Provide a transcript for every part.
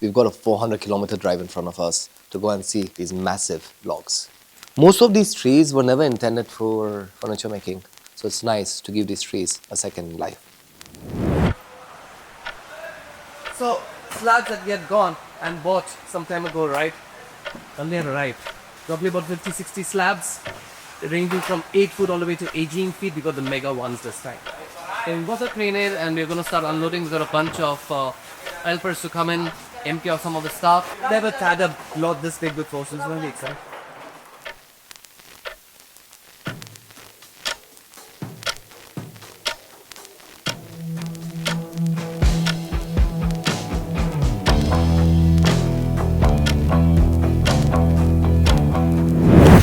We've got a 400-kilometer drive in front of us to go and see these massive logs. Most of these trees were never intended for furniture making, so it's nice to give these trees a second life. So, slabs that we had gone and bought some time ago, right? Only had arrived. Probably about 50-60 slabs, ranging from 8 foot all the way to 18 feet. We got the mega ones this time. So we got a crane in and we're going to start unloading. We've got a bunch of helpers to come in, empty out some of the stuff. Never had a lot this big before, so it's going to be exciting.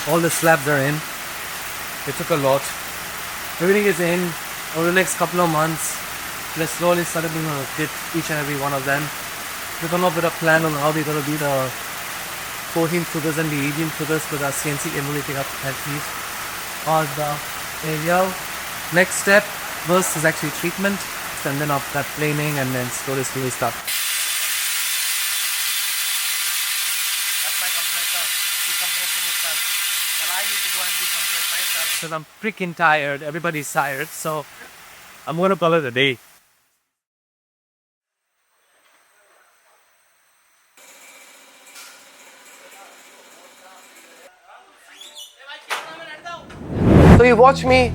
All the slabs are in. It took a lot. Everything is in. Over the next couple of months, let's slowly start going to get each and every one of them. We're going to put a plan on how we're going to do the 14 footers and the 18 footers with our CNC emulating up at least. There you go. Next step, first is actually treatment, and then up that planing, and then slowly start. That's my compressor, decompressing itself. Well, I need to go and decompress myself because I'm freaking tired. Everybody's tired, so I'm going to call it a day. So you watch me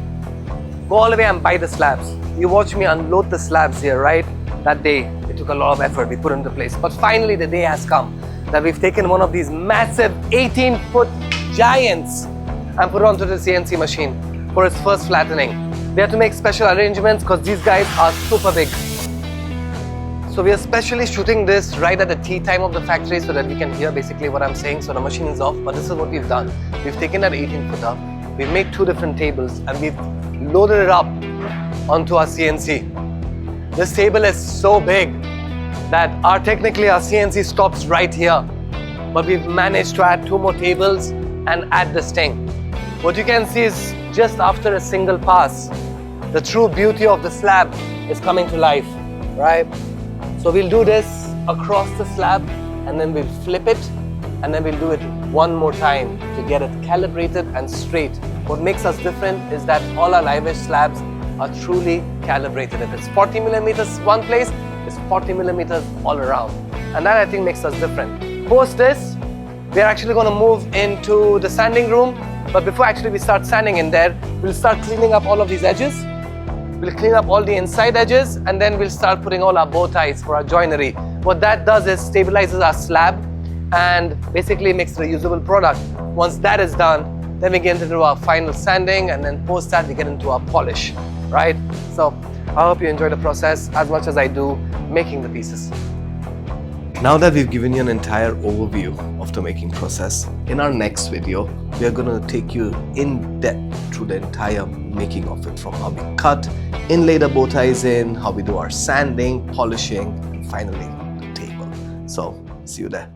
go all the way and buy the slabs. You watch me unload the slabs here, right? That day, it took a lot of effort we put into place. But finally the day has come that we've taken one of these massive 18-foot giants and put it onto the CNC machine for its first flattening. We had to make special arrangements because these guys are super big. So we are specially shooting this right at the tea time of the factory so that we can hear basically what I'm saying. So the machine is off, but this is what we've done. We've taken that 18-footer, we've made 2 different tables and we've loaded it up onto our CNC. This table is so big that technically our CNC stops right here. But we've managed to add 2 more tables and add this thing. What you can see is just after a single pass, the true beauty of the slab is coming to life, right? So we'll do this across the slab and then we'll flip it and then we'll do it one more time to get it calibrated and straight. What makes us different is that all our live edge slabs are truly calibrated. If it's 40 millimeters one place, it's 40 millimeters all around. And that I think makes us different. Post this, we're actually going to move into the sanding room. But before actually we start sanding in there, we'll start cleaning up all of these edges. We'll clean up all the inside edges and then we'll start putting all our bow ties for our joinery. What that does is stabilizes our slab and basically makes it a usable product. Once that is done, then we get into our final sanding and then post that we get into our polish, right? So I hope you enjoy the process as much as I do making the pieces. Now that we've given you an entire overview of the making process, in our next video, we are going to take you in depth through the entire making of it, from how we cut, inlay the bow ties in, how we do our sanding, polishing, and finally the table. So, see you there.